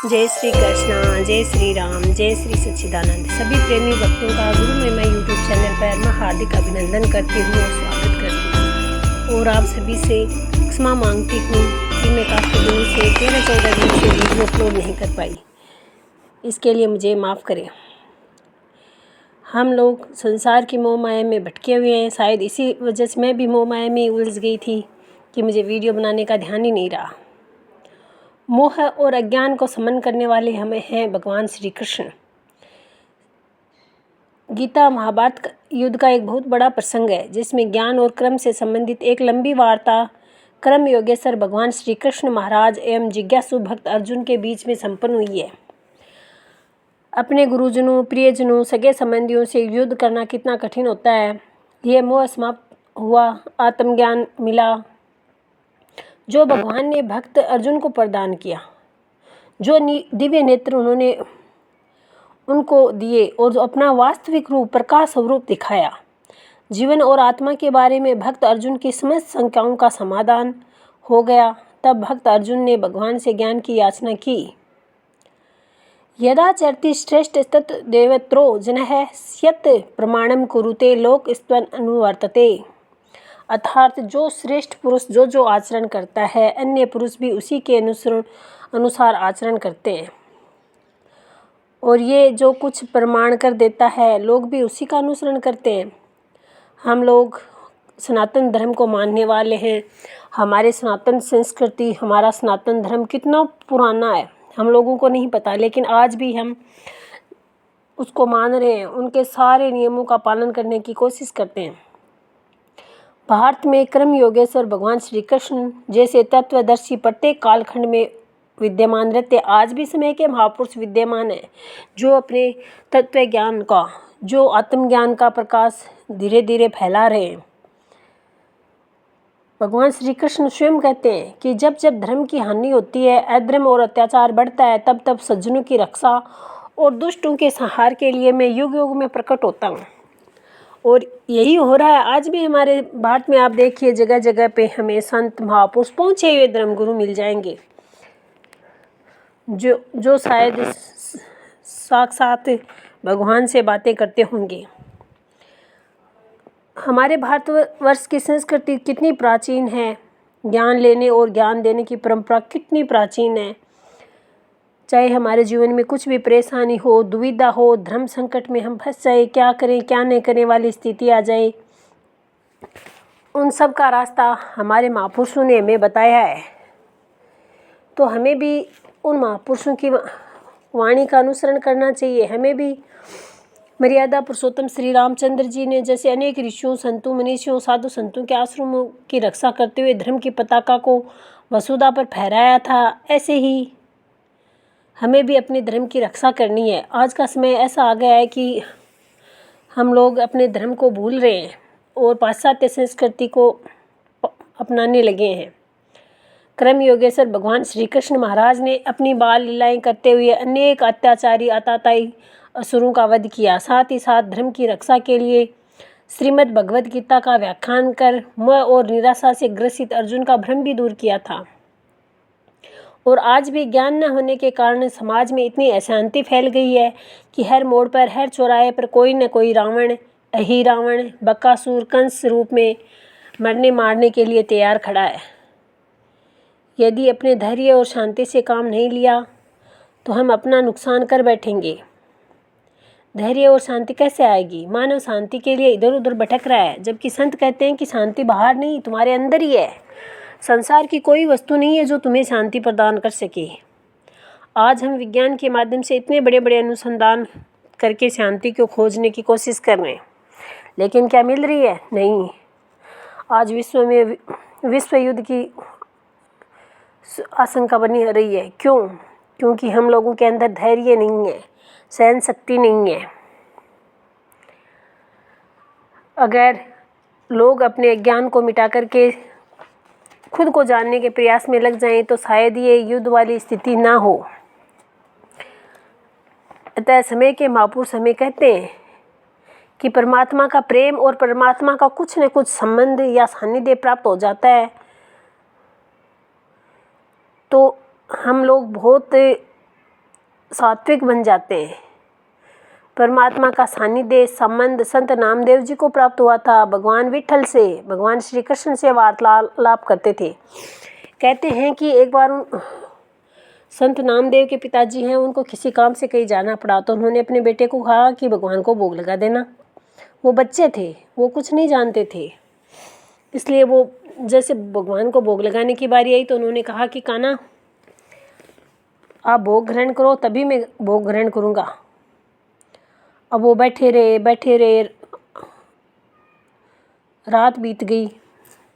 जय श्री कृष्णा, जय श्री राम, जय श्री सच्चिदानंद। सभी प्रेमी भक्तों का गुरु महिमा यूट्यूब चैनल पर मैं हार्दिक अभिनंदन करती हूँ और स्वागत करती हूँ। और आप सभी से क्षमा मांगती हूँ कि मैं काफ़ी दिनों से 13-14 दिन से वीडियो अपलोड नहीं कर पाई, इसके लिए मुझे माफ़ करें। हम लोग संसार की मोह माया में भटके हुए हैं। शायद इसी वजह से मैं भी मोह माया में उलझ गई थी कि मुझे वीडियो बनाने का ध्यान ही नहीं रहा। मोह और अज्ञान को समन करने वाले हमें हैं भगवान श्री कृष्ण। गीता महाभारत युद्ध का एक बहुत बड़ा प्रसंग है, जिसमें ज्ञान और कर्म से संबंधित एक लंबी वार्ता कर्म योगेश्वर भगवान श्री कृष्ण महाराज एवं जिज्ञासु भक्त अर्जुन के बीच में संपन्न हुई है। अपने गुरुजनों, प्रियजनों, सगे संबंधियों से युद्ध करना कितना कठिन होता है। यह मोह समाप्त हुआ, आत्मज्ञान मिला जो भगवान ने भक्त अर्जुन को प्रदान किया, जो दिव्य नेत्र उन्होंने उनको दिए और जो अपना वास्तविक रूप प्रकाश स्वरूप दिखाया। जीवन और आत्मा के बारे में भक्त अर्जुन की समस्त शंकाओं का समाधान हो गया। तब भक्त अर्जुन ने भगवान से ज्ञान की याचना की। यदा चरति श्रेष्ठ तत् देवत्रो जनः स्यत् प्रमाणम कुरुते लोक स्त्वन् अनुवर्तते। अर्थात जो श्रेष्ठ पुरुष जो आचरण करता है, अन्य पुरुष भी उसी के अनुसार आचरण करते हैं, और ये जो कुछ प्रमाण कर देता है, लोग भी उसी का अनुसरण करते हैं। हम लोग सनातन धर्म को मानने वाले हैं। हमारे सनातन संस्कृति, हमारा सनातन धर्म कितना पुराना है हम लोगों को नहीं पता, लेकिन आज भी हम उसको मान रहे हैं, उनके सारे नियमों का पालन करने की कोशिश करते हैं। भारत में कर्म योगेश्वर भगवान श्री कृष्ण जैसे तत्वदर्शी प्रत्येक कालखंड में विद्यमान रहते। आज भी समय के महापुरुष विद्यमान हैं, जो अपने तत्व ज्ञान का, जो आत्मज्ञान का प्रकाश धीरे धीरे फैला रहे हैं। भगवान श्री कृष्ण स्वयं कहते हैं कि जब जब धर्म की हानि होती है, अधर्म और अत्याचार बढ़ता है, तब तब सज्जनों की रक्षा और दुष्टों के संहार के लिए मैं युग युग में प्रकट होता हूँ। और यही हो रहा है आज भी हमारे भारत में। आप देखिए, जगह जगह पे हमें संत महापुरुष पहुँचे हुए धर्मगुरु मिल जाएंगे, जो शायद साक्षात भगवान से बातें करते होंगे। हमारे भारतवर्ष की संस्कृति कितनी प्राचीन है, ज्ञान लेने और ज्ञान देने की परंपरा कितनी प्राचीन है। चाहे हमारे जीवन में कुछ भी परेशानी हो, दुविधा हो, धर्म संकट में हम फंस जाए, क्या करें क्या नहीं करने वाली स्थिति आ जाए, उन सब का रास्ता हमारे महापुरुषों ने हमें बताया है। तो हमें भी उन महापुरुषों की वाणी का अनुसरण करना चाहिए। हमें भी मर्यादा पुरुषोत्तम श्री रामचंद्र जी ने जैसे अनेक ऋषियों, संतों, मनीषियों, साधु संतों के आश्रमों की रक्षा करते हुए धर्म की पताका को वसुधा पर फहराया था, ऐसे ही हमें भी अपने धर्म की रक्षा करनी है। आज का समय ऐसा आ गया है कि हम लोग अपने धर्म को भूल रहे हैं और पाश्चात्य संस्कृति को अपनाने लगे हैं। कर्म योगेश्वर भगवान श्री कृष्ण महाराज ने अपनी बाल लीलाएं करते हुए अनेक अत्याचारी आताताई असुरों का वध किया। साथ ही साथ धर्म की रक्षा के लिए श्रीमद् भगवद गीता का व्याख्यान कर मोह और निराशा से ग्रसित अर्जुन का भ्रम भी दूर किया था। और आज भी ज्ञान न होने के कारण समाज में इतनी अशांति फैल गई है कि हर मोड़ पर, हर चौराहे पर कोई न कोई रावण, अहिरावण, बकासुर, कंस रूप में मरने मारने के लिए तैयार खड़ा है। यदि अपने धैर्य और शांति से काम नहीं लिया तो हम अपना नुकसान कर बैठेंगे। धैर्य और शांति कैसे आएगी? मानव शांति के लिए इधर उधर भटक रहा है, जबकि संत कहते हैं कि शांति बाहर नहीं, तुम्हारे अंदर ही है। संसार की कोई वस्तु नहीं है जो तुम्हें शांति प्रदान कर सके। आज हम विज्ञान के माध्यम से इतने बड़े बड़े अनुसंधान करके शांति को खोजने की कोशिश कर रहे हैं, लेकिन क्या मिल रही है? नहीं। आज विश्व में विश्व युद्ध की आशंका बनी रही है। क्यों? क्योंकि हम लोगों के अंदर धैर्य नहीं है, सहन शक्ति नहीं है। अगर लोग अपने अज्ञान को मिटा करके खुद को जानने के प्रयास में लग जाएं तो शायद ये युद्ध वाली स्थिति ना हो। अतः समय के महापुरुष हमें कहते हैं कि परमात्मा का प्रेम और परमात्मा का कुछ न कुछ संबंध या सानिध्य प्राप्त हो जाता है तो हम लोग बहुत सात्विक बन जाते हैं। परमात्मा का सानिध्य संबंध संत नामदेव जी को प्राप्त हुआ था। भगवान विठल से, भगवान श्री कृष्ण से वार्तालाप करते थे। कहते हैं कि एक बार संत नामदेव के पिताजी हैं, उनको किसी काम से कहीं जाना पड़ा, तो उन्होंने अपने बेटे को कहा कि भगवान को भोग लगा देना। वो बच्चे थे, वो कुछ नहीं जानते थे, इसलिए वो जैसे भगवान को भोग लगाने की बारी आई तो उन्होंने कहा कि कान्हा आप भोग ग्रहण करो, तभी मैं भोग ग्रहण करूँगा। अब वो बैठे रहे, रात बीत गई,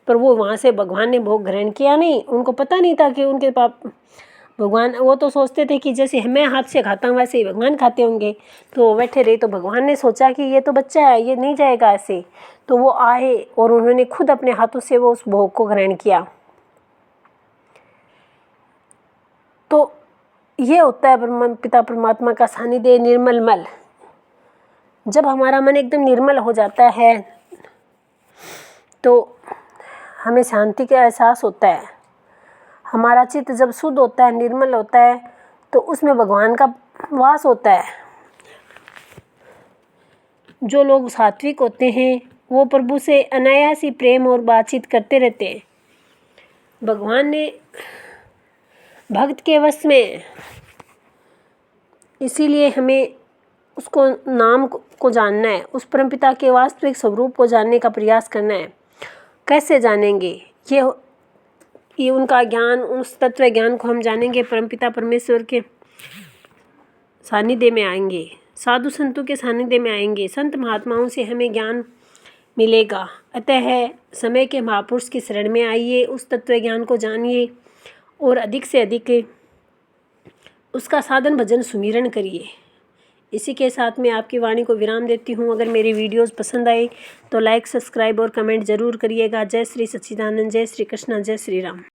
पर वो वहाँ से भगवान ने भोग ग्रहण किया नहीं। उनको पता नहीं था कि उनके भगवान, वो तो सोचते थे कि जैसे मैं हाथ से खाता हूँ वैसे ही भगवान खाते होंगे। तो वो बैठे रहे, तो भगवान ने सोचा कि ये तो बच्चा है, ये नहीं जाएगा ऐसे। तो वो आए और उन्होंने खुद अपने हाथों से वो उस भोग को ग्रहण किया। तो ये होता है पिता परमात्मा का सानिध्य, निर्मल मल। जब हमारा मन एकदम निर्मल हो जाता है तो हमें शांति का एहसास होता है। हमारा चित्त जब शुद्ध होता है, निर्मल होता है, तो उसमें भगवान का वास होता है। जो लोग सात्विक होते हैं वो प्रभु से अनायास ही प्रेम और बातचीत करते रहते हैं। भगवान ने भक्त के वश में, इसीलिए हमें उसको नाम को जानना है, उस परमपिता के वास्तविक स्वरूप को जानने का प्रयास करना है। कैसे जानेंगे? ये उनका ज्ञान, उस तत्व ज्ञान को हम जानेंगे, परमपिता परमेश्वर के सानिध्य में आएंगे, साधु संतों के सानिध्य में आएंगे, संत महात्माओं से हमें ज्ञान मिलेगा। अतः समय के महापुरुष की शरण में आइए, उस तत्व ज्ञान को जानिए और अधिक से अधिक उसका साधन भजन सुमिरन करिए। इसी के साथ मैं आपकी वाणी को विराम देती हूँ। अगर मेरी वीडियोस पसंद आए तो लाइक, सब्सक्राइब और कमेंट ज़रूर करिएगा। जय श्री सच्चिदानंद, जय श्री कृष्ण, जय श्री राम।